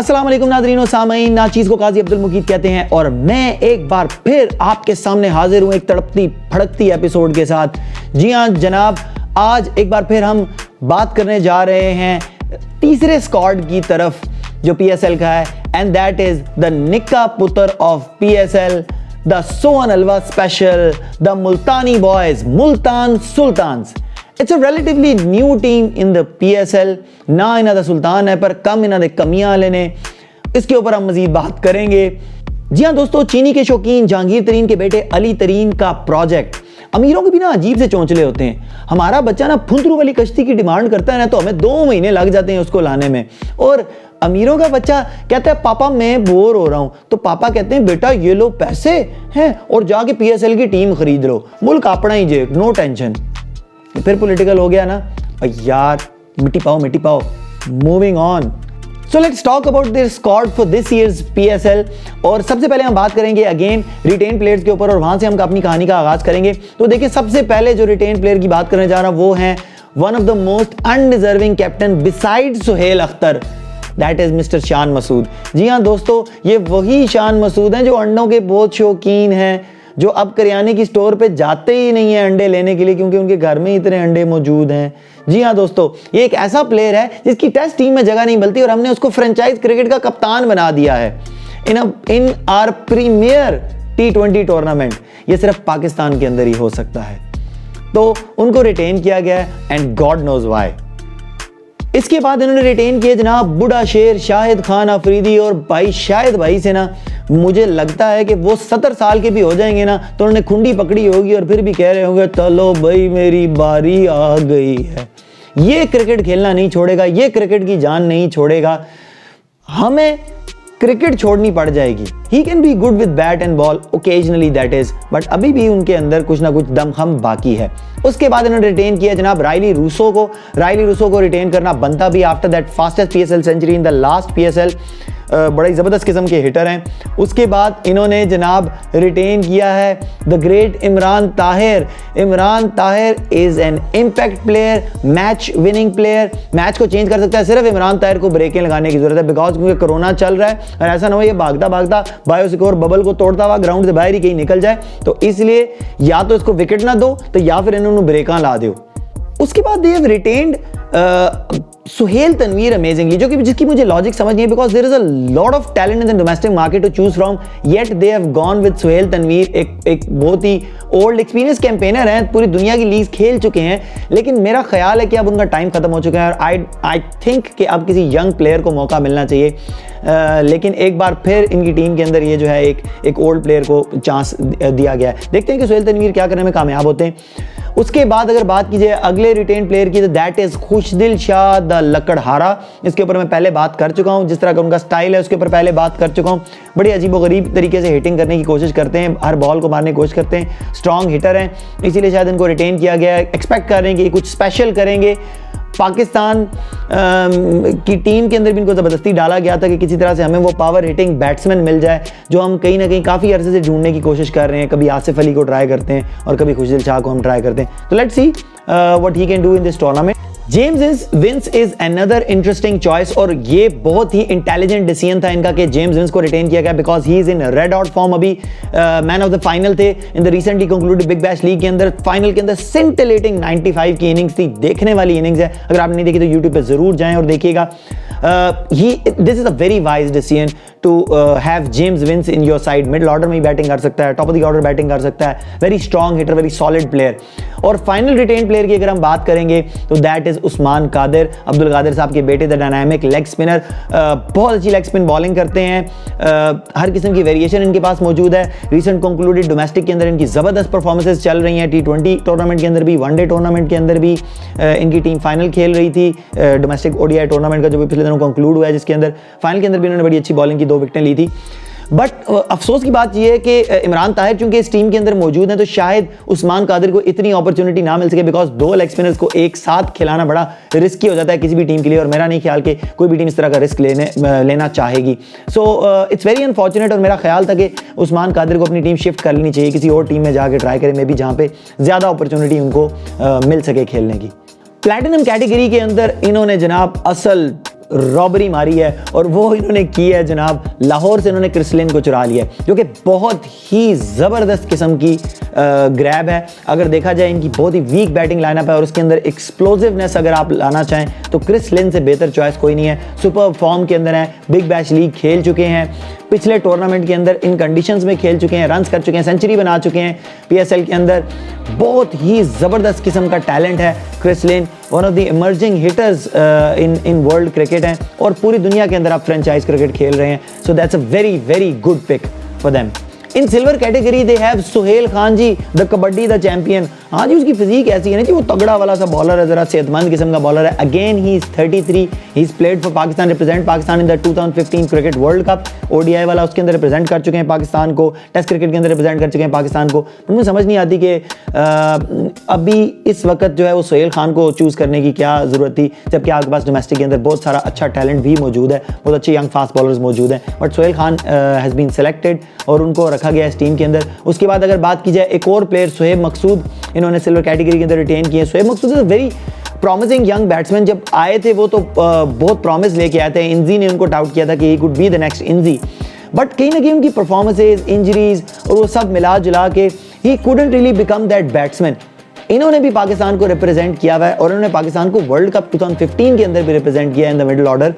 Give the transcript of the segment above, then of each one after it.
अस्सलाम वालेकुम नाज़रीन व सामईन, नाचीज़ को काजी अब्दुल मुकीद कहते हैं और मैं एक बार फिर आपके सामने हाजिर हूँ एक तड़पती भड़कती एपिसोड के साथ। जी हाँ जनाब, आज एक बार फिर हम बात करने जा रहे हैं तीसरे स्क्वाड की तरफ जो PSL का है, and that is the nikka puttar of PSL, the sohan halwa special, the Multani boys, Multan Sultans. It's a relatively new team in the PSL। ना इन्हां दा सुल्तान है पर कम इन्हां दे कमियां वाले ने, इसके ऊपर हम मजीद बात करेंगे। जी हाँ दोस्तों, चीनी के शौकीन जहांगीर तरीन के बेटे अली तरीन का प्रोजेक्ट। अमीरों के भी ना अजीब से चौंचले होते हैं। हमारा बच्चा ना फुंदरू वाली कश्ती की डिमांड करता है ना, तो हमें 2 महीने लग जाते हैं उसको लाने में। और अमीरों का बच्चा कहता है पापा मैं बोर हो रहा हूं, तो पापा कहते हैं बेटा ये लो पैसे हैं और जाके PSL की टीम खरीद लो, मुल्क अपना ही जे, नो टेंशन। फिर पॉलिटिकल हो गया ना यार, मिट्टी पाओ। Moving on, so let's talk about this squad for this years PSL। और सबसे पहले हम बात करेंगे अगेन रिटेन प्लेयर्स के ऊपर और वहां से हम अपनी कहानी का आगाज करेंगे। तो देखिए, सबसे पहले जो रिटेन प्लेयर की बात करने जा रहा हूं वो है one of the most undeserving captain beside Sohail Akhtar, that is mister Shan Masood. जी हाँ दोस्तों, ये वही शान मसूद हैं जो अंडों के बहुत शौकीन हैं, जो अब करियाने की स्टोर पे जाते ही नहीं है अंडे लेने के लिए क्योंकि उनके घर में इतने अंडे मौजूद हैं। जी हाँ दोस्तों, ये एक ऐसा प्लेयर है जिसकी टेस्ट टीम में जगह नहीं मिलती और हमने उसको फ्रेंचाइज क्रिकेट का कप्तान बना दिया है in our premiere T20 tournament. ये सिर्फ पाकिस्तान के अंदर ही हो सकता है, तो उनको रिटेन किया गया एंड गॉड नोज व्हाई। इसके बाद इन्होंने रिटेन किए जनाब बुढ़ा शेर शाहिद खान अफरीदी, और भाई शाहिद भाई से ना मुझे लगता है कि वो 70 साल के भी हो जाएंगे ना तो उन्होंने खुंडी पकड़ी होगी और फिर भी कह रहे होंगे चलो भाई मेरी बारी आ गई है। ये क्रिकेट खेलना नहीं छोड़ेगा, ये क्रिकेट की जान नहीं छोड़ेगा, हमें क्रिकेट छोड़नी पड़ जाएगी। He can be good with bat and ball occasionally that is, but अभी भी उनके अंदर कुछ ना कुछ दमखम बाकी है। उसके बाद इन्होंने रिटेन किया जनाब रायली रूसो को रिटेन करना बनता भी after that fastest PSL century in the last PSL। बड़े ज़बरदस्त किस्म के हिटर हैं। उसके बाद इन्होंने जनाब रिटेन किया है the great Imran Tahir. Imran Tahir is an impact player, match winning player. Match को चेंज कर सकता है, सिर्फ इमरान ताहिर को ब्रेकें लगाने की ज़रूरत है, बिकॉज क्योंकि कोरोना चल रहा है और ऐसा ना हो ये भागता बायोसिक्योर बबल को तोड़ता हुआ ग्राउंड से बाहर ही कहीं निकल जाए। तो इसलिए या तो इसको विकेट ना दो तो या फिर इन्होंने ब्रेकां ला दो। उसके बाद they have retained Sohail Tanvir amazingly, जो कि जिसकी मुझे लॉजिक समझ नहीं है, because there is a lot of talent in the domestic market to choose from, yet they have gone with Sohail Tanvir. एक बहुत ही ओल्ड एक्सपीरियंस कैंपेनर हैं, पूरी दुनिया की लीग खेल चुके हैं, लेकिन मेरा ख्याल है कि अब उनका टाइम खत्म हो चुका है और आई थिंक कि अब किसी यंग प्लेयर को मौका मिलना चाहिए। लेकिन एक बार फिर इनकी टीम के अंदर ये जो है एक ओल्ड प्लेयर को चांस दिया गया है। देखते हैं कि सुहेल तनवीर क्या करने में कामयाब होते हैं। उसके बाद अगर बात कीजिए अगले रिटेन प्लेयर की, तो that is Khushdil Shah the लकड़हारा। इसके ऊपर मैं पहले बात कर चुका हूं, जिस तरह का उनका स्टाइल है उसके ऊपर पहले बात कर चुका हूं। बड़ी अजीबोगरीब तरीके से हिटिंग करने की कोशिश करते हैं, हर बॉल को मारने की कोशिश करते हैं, स्ट्रॉन्ग हिटर हैं, इसीलिए शायद इनको रिटेन किया गया है। एक्सपेक्ट कर रहे हैं कि कुछ स्पेशल करेंगे। पाकिस्तान की टीम के अंदर भी इनको ज़बरदस्ती डाला गया था कि किसी तरह से हमें वो पावर हिटिंग बैट्समैन मिल जाए, जो हम कहीं ना कहीं काफ़ी अरसे से ढूंढने की कोशिश कर रहे हैं। कभी आसिफ अली को ट्राई करते हैं और कभी खुशदिल शाह को हम ट्राई करते हैं। तो let's see what he can do in this tournament. James Vince is another interesting choice, और ये बहुत ही इंटेलिजेंट डिसीजन था इनका कि जेम्स विंस को रिटेन किया गया, because he is in red out form. अभी मैन ऑफ द फाइनल थे in the recently concluded big bash league के अंदर। फाइनल के अंदर सिंटिलेटिंग 95 की इनिंग्स थी, देखने वाली इनिंग्स है। अगर आपने नहीं देखी तो यूट्यूब पे जरूर जाएं और देखिएगा। This is a very wise decision to have James Vince in your side. Middle order में ही बैटिंग कर सकता है, top of the order batting कर सकता है, very strong hitter, very solid player. और फाइनल रिटेन प्लेयर की अगर हम बात करेंगे तो दैट इज उस्मान कादिर, अब्दुल कादिर साहब के बेटे, द डायनामिक लेग स्पिनर। बहुत अच्छी लेग स्पिन बॉलिंग करते हैं, हर किस्म की वेरिएशन इनके पास मौजूद है। रिसेंट कंक्लूडेड डोमेस्टिक के अंदर इनकी ज़बरदस्त परफॉर्मेंसेस चल रही हैं, T20 टूर्नामेंट के अंदर भी, वनडे टूर्नामेंट के अंदर भी इनकी टीम फाइनल खेल रही थी। डोमेस्टिक ODI टूर्नामेंट का जो भी पिछले दिनों कंक्लूड हुआ है, जिसके अंदर फाइनल के अंदर भी इन्होंने बड़ी अच्छी बॉलिंग की, 2 विकेटें ली थी। बट अफसोस की बात यह है कि इमरान ताहिर चूंकि इस टीम के अंदर मौजूद हैं, तो शायद उस्मान कादिर को इतनी अपॉर्चुनिटी ना मिल सके, बिकॉज 2 लेग स्पिनर्स को एक साथ खिलाना बड़ा रिस्की हो जाता है किसी भी टीम के लिए, और मेरा नहीं ख्याल कि कोई भी टीम इस तरह का रिस्क लेना चाहेगी। सो इट्स वेरी अनफॉर्चुनेट, और मेरा ख्याल था कि उस्मान कादिर को अपनी टीम शिफ्ट कर लेनी चाहिए, किसी और टीम में जाकर ट्राई करें, मे बी जहाँ पे ज़्यादा अपॉर्चुनिटी उनको मिल सके खेलने की। प्लैटिनम कैटेगरी के अंदर इन्होंने जनाब असल रॉबरी मारी है और वो इन्होंने की है जनाब, लाहौर से इन्होंने क्रिस लिन को चुरा लिया है, जो कि बहुत ही ज़बरदस्त किस्म की ग्रैब है। अगर देखा जाए इनकी बहुत ही वीक बैटिंग लाइनअप है और उसके अंदर एक्सप्लोसिवनेस अगर आप लाना चाहें तो क्रिस लिन से बेहतर चॉइस कोई नहीं है। सुपर फॉर्म के अंदर है, बिग बैश लीग खेल चुके हैं, पिछले टूर्नामेंट के अंदर इन कंडीशंस में खेल चुके हैं, रन्स कर चुके हैं, सेंचुरी बना चुके हैं पीएसएल के अंदर। बहुत ही ज़बरदस्त किस्म का टैलेंट है Chris Lynn, one of the emerging hitters in world cricket हैं और पूरी दुनिया के अंदर आप फ्रेंचाइज क्रिकेट खेल रहे हैं। So that's a very very good pick for them. In silver category they have Sohail Khan ji, the kabaddi the champion. हाँ जी, उसकी फिजिक ऐसी है ना कि वो तगड़ा वाला सा बॉलर है, जरा सेहतमंद किस्म का बॉलर है। Again he is 33, he is played for Pakistan, represent Pakistan in the 2015 cricket world cup. ODI वाला उसके अंदर रिप्रेजेंट कर चुके हैं पाकिस्तान को, टेस्ट क्रिकेट के अंदर रिप्रेजेंट कर चुके हैं पाकिस्तान को। मुझे समझ नहीं आती कि अभी इस वक्त जो है वो सुहेल खान को चूज़ करने की क्या ज़रूरत थी, जबकि आपके पास डोमेस्टिक के अंदर बहुत सारा अच्छा टैलेंट भी मौजूद है, बहुत अच्छे यंग फास्ट बॉलर्स मौजूद हैं। But Sohail Khan has been selected और उनको रखा गया इस टीम के अंदर। उसके बाद अगर बात की जाए एक और प्लेयर शुएब मकसूद, इन्होंने सिल्वर कैटेगरी के अंदर रिटेन किए। Shoaib Maqsood is a very promising young batsman. जब आए थे वो तो बहुत प्रॉमिस लेके आए थे, इंजी ने उनको डाउट किया था कि he could be the next Inzi, but कहीं ना कहीं उनकी परफॉर्मेंसेज, इंजरीज और वो सब मिला जुला के he couldn't really become that batsman. इन्होंने भी पाकिस्तान को रिप्रेजेंट किया हुआ है और उन्होंने पाकिस्तान को वर्ल्ड कप 2015 के अंदर भी रिप्रेजेंट किया in the middle order.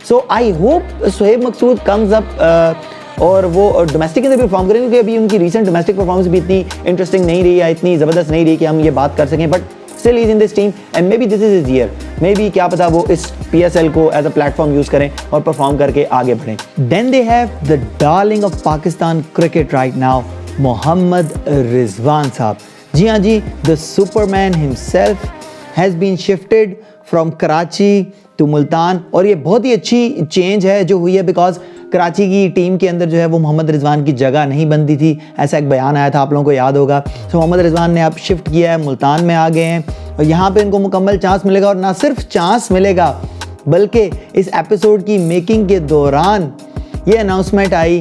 So I hope Shoaib Maqsood comes up और वो डोमेस्टिक के अंदर भी परफॉर्म करेंगे, क्योंकि अभी उनकी रीसेंट डोमेस्टिक परफॉर्मेंस भी इतनी इंटरेस्टिंग नहीं रही है, इतनी ज़बरदस्त नहीं रही कि हम ये बात कर सकें। But still is in this team and may be this is his year, may be क्या पता वो इस पीएसएल को एज अ प्लेटफॉर्म यूज़ करें और परफॉर्म करके आगे बढ़ें। Then they have the darling of Pakistan cricket right now, Mohammad Rizwan साहब। जी हाँ जी, the superman himself has been shifted from Karachi to Multan. और ये बहुत ही अच्छी चेंज है जो हुई है, बिकॉज कराची की टीम के अंदर जो है वो मोहम्मद रिजवान की जगह नहीं बनती थी, ऐसा एक बयान आया था, आप लोगों को याद होगा। तो मोहम्मद रिजवान ने अब शिफ्ट किया है, मुल्तान में आ गए हैं और यहाँ पे इनको मुकम्मल चांस मिलेगा। और ना सिर्फ चांस मिलेगा बल्कि इस एपिसोड की मेकिंग के दौरान ये अनाउंसमेंट आई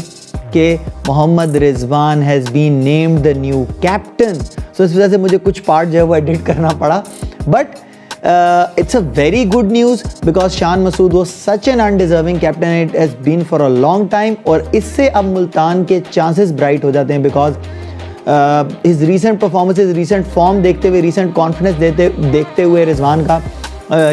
कि Mohammad Rizwan has been named the new captain. So इस वजह से मुझे कुछ पार्ट जो है वो एडिट करना पड़ा, but it's a very good news because Shan Masood was such an undeserving captain, it has been for a long time। और इससे अब मुल्तान के chances bright हो जाते हैं because his recent performances, recent form देखते हुए, recent confidence देखते हुए रिजवान का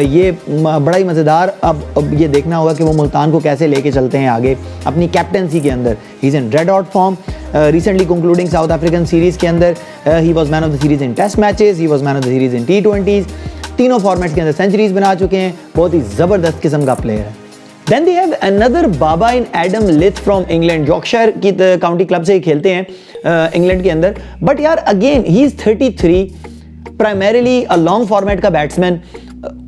ये बड़ा ही मज़ेदार अब ये देखना होगा कि वो मुल्तान को कैसे लेके चलते हैं आगे अपनी कैप्टनसी के अंदर। He is in red hot form, recently concluding South African series के अंदर he was man of the series in test matches, he was man of the series in T20s, तीनों फॉर्मेट्स के अंदर सेंचुरीज बना चुके हैं, बहुत ही ज़बरदस्त किस्म का प्लेयर है। Then they have another Baba in Adam लिथ from England, Yorkshire की काउंटी क्लब से ही खेलते हैं इंग्लैंड के अंदर। बट यार again he is 33, primarily a long format का बैट्समैन,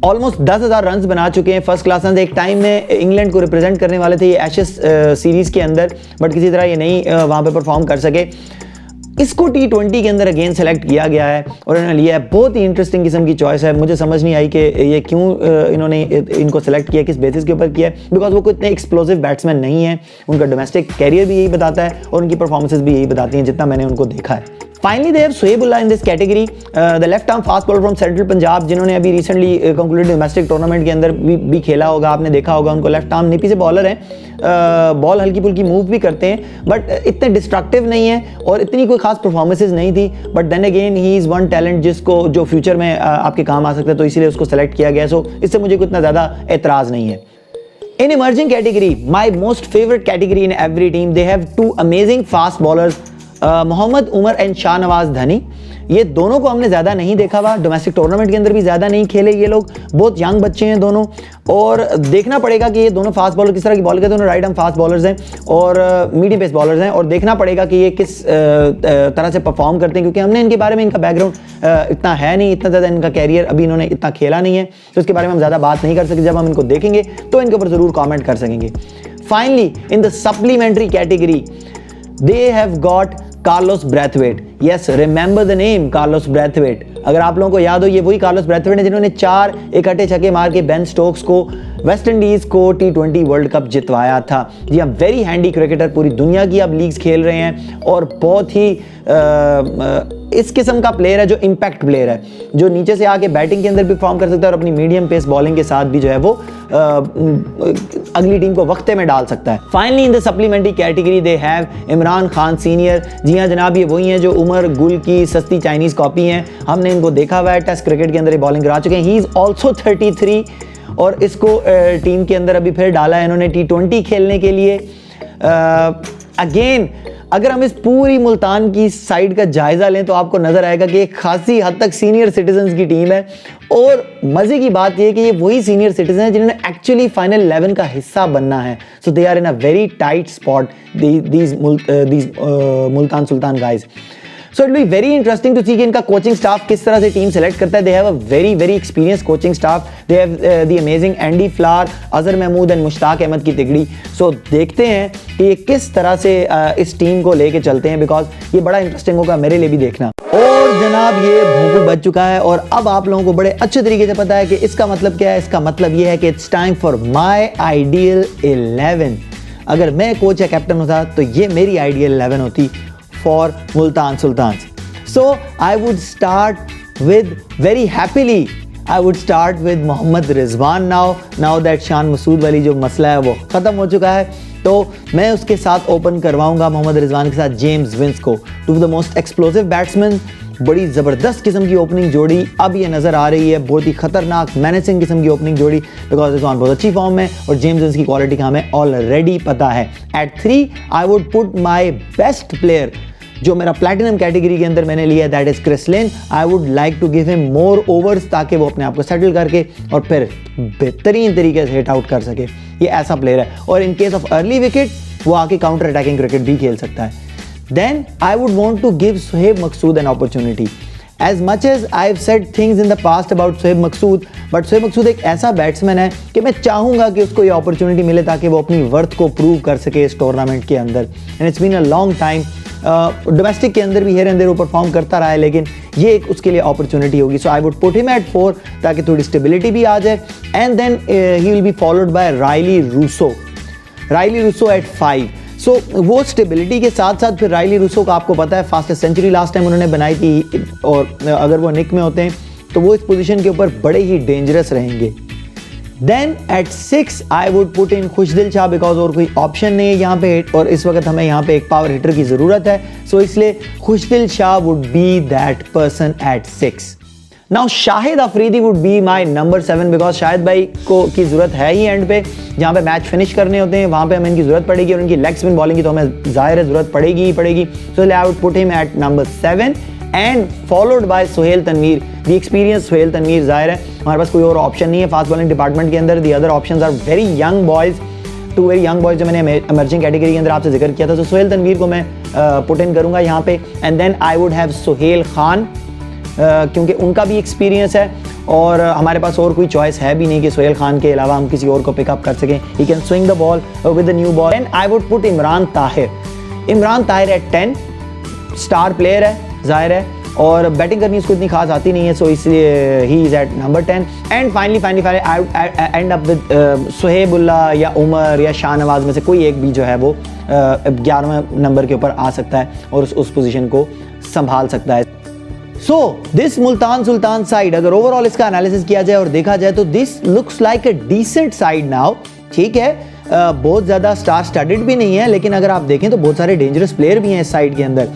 ऑलमोस्ट 10,000 रन बना चुके हैं, फर्स्ट क्लास रन। एक टाइम में इंग्लैंड को रिप्रेजेंट करने वाले थे ये एशेस सीरीज़ के अंदर, बट किसी तरह ये नहीं वहाँ पे परफॉर्म कर सके। इसको T20 के अंदर अगेन सेलेक्ट किया गया है और इन्होंने लिया है। बहुत ही इंटरेस्टिंग किस्म की चॉइस है, मुझे समझ नहीं आई कि ये क्यों इन्होंने इनको सेलेक्ट किया, किस बेसिस के ऊपर किया है, बिकॉज वो कोई इतने एक्सप्लोसिव बैट्समैन नहीं है। उनका डोमेस्टिक कैरियर भी यही बताता है और उनकी परफॉर्मेंसेज भी यही बताती हैं जितना मैंने उनको देखा है। Finally they have Suhaibullah in this category, the left arm fast bowler from central Punjab, जिन्होंने अभी रिसेंटली कंक्लूडेड डोमेस्टिक टूर्नामेंट के अंदर भी खेला होगा, आपने देखा होगा उनको। लेफ्ट आर्म निपी से बॉलर हैं, बॉल हल्की फुल्की मूव भी करते हैं बट इतने डिस्ट्रक्टिव नहीं है और इतनी कोई खास परफॉर्मेंसेज नहीं थी। But then again he is one talent जिसको जो फ्यूचर में आपके काम आ सकता है, तो इसीलिए उसको सेलेक्ट किया गया। सो इससे मुझे कोई इतना ज़्यादा एतराज़ नहीं है। In emerging category, my most favorite category in every team, they have two amazing fast bowlers, Mohammad Umar and Shahnawaz Dhani. ये दोनों को हमने ज़्यादा नहीं देखा हुआ, डोमेस्टिक टूर्नामेंट के अंदर भी ज़्यादा नहीं खेले ये लोग, बहुत यंग बच्चे हैं दोनों। और देखना पड़ेगा कि ये दोनों फास्ट बॉलर किस तरह की बॉल करते हैं। दोनों राइट आर्म फास्ट बॉलर्स हैं और मीडियम पेस बॉलर्स हैं, और देखना पड़ेगा कि ये किस तरह से परफॉर्म करते हैं, क्योंकि हमने इनके बारे में, इनका बैकग्राउंड इतना है नहीं, इतना ज़्यादा इनका कैरियर अभी इन्होंने इतना खेला नहीं है, तो इसके बारे में हम ज़्यादा बात नहीं कर सकते। जब हम इनको देखेंगे तो इनके ऊपर ज़रूर कॉमेंट कर सकेंगे। Finally in the supplementary category they have got Carlos Brathwaite. Yes, remember the name Carlos Brathwaite. अगर आप लोगों को याद हो, ये वही कार्लोस ब्रैथवेट है जिन्होंने 4 इकट्ठे छक्के मार के बेन स्टोक्स को, वेस्ट इंडीज़ को T20 वर्ल्ड कप जितवाया था। जी हाँ, वेरी हैंडी क्रिकेटर, पूरी दुनिया की अब लीग्स खेल रहे हैं और बहुत ही इस किस्म का प्लेयर है जो इम्पैक्ट प्लेयर है, जो नीचे से आके बैटिंग के अंदर भी परफॉर्म कर सकता है और अपनी मीडियम पेस बॉलिंग के साथ भी जो है वो अगली टीम को वक्ते में डाल सकता है। Finally in the supplementary category they have Imran Khan senior. जी हाँ जनाब, ये वही हैं जो उमर गुल की सस्ती चाइनीज़ कॉपी हैं। हमने इनको देखा हुआ है, टेस्ट क्रिकेट के अंदर ये बॉलिंग करा चुके हैं। ही इज़ ऑल्सो 33 और इसको टीम के अंदर अभी फिर डाला है इन्होंने T20 खेलने के लिए। अगेन अगर हम इस पूरी मुल्तान की साइड का जायज़ा लें तो आपको नज़र आएगा कि एक खासी हद तक सीनियर सिटीजन्स की टीम है और मज़े की बात यह है कि ये वही सीनियर सिटीजन हैं जिन्होंने एक्चुअली फाइनल 11 का हिस्सा बनना है। So they are in a very tight spot these Multan Sultan guys. So it will be very interesting to see कि इनका कोचिंग स्टाफ किस तरह से टीम सेलेक्ट करता है। They have a very very experience coaching staff. They have the amazing Andy Flower, Azhar Mahmood and Mushtaq Ahmed की तिगड़ी। सो देखते हैं कि ये किस तरह से इस टीम को लेके चलते हैं, बिकॉज ये बड़ा इंटरेस्टिंग होगा मेरे लिए भी देखना। और जनाब ये भूकू बज चुका है और अब आप लोगों को बड़े अच्छे तरीके से पता है कि इसका मतलब क्या है। इसका मतलब ये है कि it's time for my ideal 11। अगर मैं कोच या कैप्टन होता तो ये मेरी आइडियल 11 होती for Multan Sultans. So I would start with, very happily I would start with Mohammad Rizwan now that Shan Masood वाली जो मसला है वो ख़त्म हो चुका है, तो मैं उसके साथ ओपन करवाऊंगा मोहम्मद रिजवान के साथ जेम्स विंस को। Two the most explosive batsman, बड़ी ज़बरदस्त किस्म की ओपनिंग जोड़ी अब ये नज़र आ रही है, बहुत ही खतरनाक मैनेजिंग किस्म की ओपनिंग जोड़ी, बिकॉज रिजवान बहुत अच्छी फॉर्म में और जेम्स विंस की क्वालिटी का हमें ऑलरेडी पता है। At 3 I would put my best player जो मेरा प्लैटिनम कैटेगरी के अंदर मैंने लिया, that is Chris Lynn. I would like to give him more overs ताकि वो अपने आप को सेटल करके और फिर बेहतरीन तरीके से हिट आउट कर सके। ये ऐसा प्लेयर है और in case of early wicket वो आके काउंटर अटैकिंग क्रिकेट भी खेल सकता है। Then I would want to give Sohaib Maqsood an opportunity. As much as I've said things in the past about Shoaib Maqsood, but Shoaib Maqsood एक ऐसा batsman है कि मैं चाहूँगा कि उसको ये अपॉर्चुनिटी मिले ताकि वो अपनी वर्थ को प्रूव कर सके इस टूर्नामेंट के अंदर। And it's been a long time, domestic के अंदर भी हेयर एंड देयर वो परफॉर्म करता रहा है, लेकिन ये एक उसके लिए अपॉर्चुनिटी होगी। So I would put him at 4 ताकि थोड़ी स्टेबिलिटी भी आ जाए। And then he will be followed by Rilee Rossouw at 5। So वो स्टेबिलिटी के साथ साथ फिर रायली रूसो का आपको पता है फास्टेस्ट सेंचुरी लास्ट टाइम उन्होंने बनाई थी, और अगर वो निक में होते हैं तो वो इस पोजीशन के ऊपर बड़े ही डेंजरस रहेंगे। Then at 6 I would put in Khushdil Shah, because और कोई ऑप्शन नहीं है यहाँ पे और इस वक्त हमें यहाँ पे एक पावर हिटर की ज़रूरत है। सो इसलिए Khushdil Shah would be that person at 6। Now Shahid Afridi would be my number 7, because Shahid भाई को की ज़रूरत है ही एंड पे, जहाँ पे मैच फिनिश करने होते हैं वहाँ पे हमें इनकी ज़रूरत पड़ेगी और इनकी लेग स्पिन बॉलिंग की तो हमें ज़ाहिर है ज़रूरत पड़ेगी ही पड़ेगी। So I would put him at number 7 and followed by Sohail Tanvir, the experience Sohail Tanvir. ज़ाहिर है हमारे पास कोई और ऑप्शन नहीं है फास्ट बॉलिंग डिपार्टमेंट के अंदर। The other options are very young boys, 2 very young boys जो मैंने एमर्जिंग कैटेगरी के अंदर आपसे जिक्र किया था। तो सुहेल तनवीर को मैं पुट इन करूँगा यहाँ पे। And then I would have Sohail Khan, क्योंकि उनका भी एक्सपीरियंस है और हमारे पास और कोई चॉइस है भी नहीं कि सुहेल खान के अलावा हम किसी और को पिकअप कर सकें। He can swing the ball with the new ball. And I would put Imran Tahir at 10। Star player है ज़ाहिर है और बैटिंग करनी उसको इतनी खास आती नहीं है, सो इसलिए he is at number 10। And finally I end up with Suhaibullah या उमर या शाहनवाज में से कोई एक भी जो है वो 11वें नंबर के ऊपर आ सकता है और उस पोजीशन को संभाल सकता है। So this Multan Sultan side, अगर ओवरऑल इसका एनालिसिस किया जाए और देखा जाए तो this looks like a decent side now. ठीक है, बहुत ज़्यादा स्टार स्टडेड भी नहीं है, लेकिन अगर आप देखें तो बहुत सारे डेंजरस प्लेयर भी हैं इस साइड के अंदर।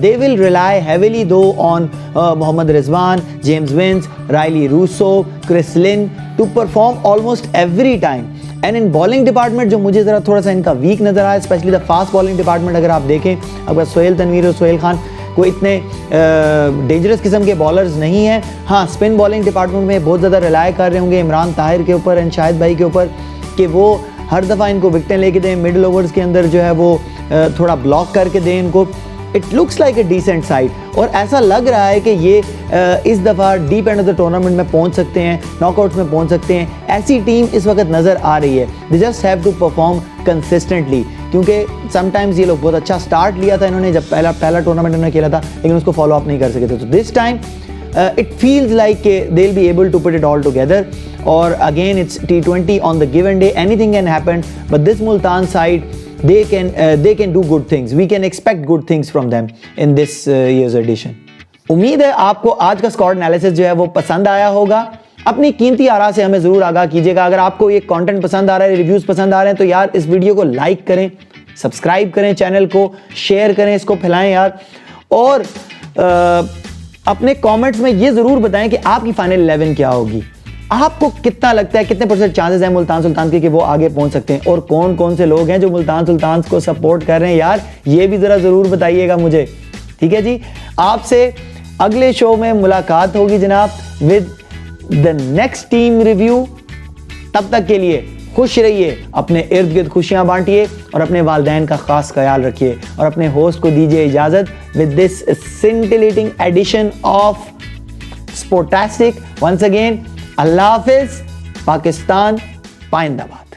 They will rely heavily though on Mohammad Rizwan, James Vince, Rilee Rossouw, Chris Lynn to perform almost every time. And in bowling department जो मुझे ज़रा थोड़ा सा इनका वीक नज़र आया, specially the fast bowling department, अगर आप देखें अगर सुहेल तनवीर और सुहेल खान कोई इतने डेंजरस किस्म के बॉलर्स नहीं हैं। हाँ, स्पिन बॉलिंग डिपार्टमेंट में बहुत ज़्यादा रिलाई कर रहे होंगे इमरान ताहिर के ऊपर एंड शाहिद भाई के ऊपर कि वो हर दफ़ा इनको विकटें लेके दें, मिडल ओवर्स के अंदर जो है वो थोड़ा ब्लॉक करके दें इनको। It looks like a decent side और ऐसा लग रहा है कि ये इस दफ़ा deep end of the tournament में पहुंच सकते हैं, नॉकआउट्स में पहुंच सकते हैं। ऐसी टीम इस वक्त नज़र आ रही है। They just have to perform consistently, क्योंकि समटाइम्स ये लोग बहुत अच्छा स्टार्ट लिया था इन्होंने जब पहला टूर्नामेंट उन्होंने खेला था, लेकिन उसको फॉलो अप नहीं कर सके थे। तो this time it feels like they'll be able to put it all together, or again it's T20 on the given day, anything can happen, but this Multan side they can do good things. We can expect good things from them in this year's edition. उम्मीद है आपको आज का squad analysis जो है वो पसंद आया होगा। अपनी कीमती आरा से हमें जरूर आगाह कीजिएगा। अगर आपको ये कंटेंट पसंद आ रहा है, रिव्यूज पसंद आ रहे हैं, तो यार इस वीडियो को लाइक करें, सब्सक्राइब करें, चैनल को शेयर करें, इसको फैलाएं यार। और अपने कमेंट्स में ये जरूर बताएं कि आपकी फाइनल 11 क्या होगी। आपको कितना लगता है, कितने % चांसेस हैं मुल्तान सुल्तान के कि वो आगे पहुंच सकते हैं, और कौन कौन से लोग हैं जो मुल्तान सुल्तान को सपोर्ट कर रहे हैं यार, ये भी जरा जरूर बताइएगा मुझे। ठीक है जी, आपसे अगले शो में मुलाकात होगी जनाब with the next team review. तब तक के लिए खुश रहिए, अपने इर्द गिर्द खुशियां बांटिए और अपने वालिदैन का खास ख्याल रखिए। और अपने होस्ट को दीजिए इजाजत with this scintillating edition of Sportastic. Once again अल्लाह हाफिज, पाकिस्तान पाइंदाबाद।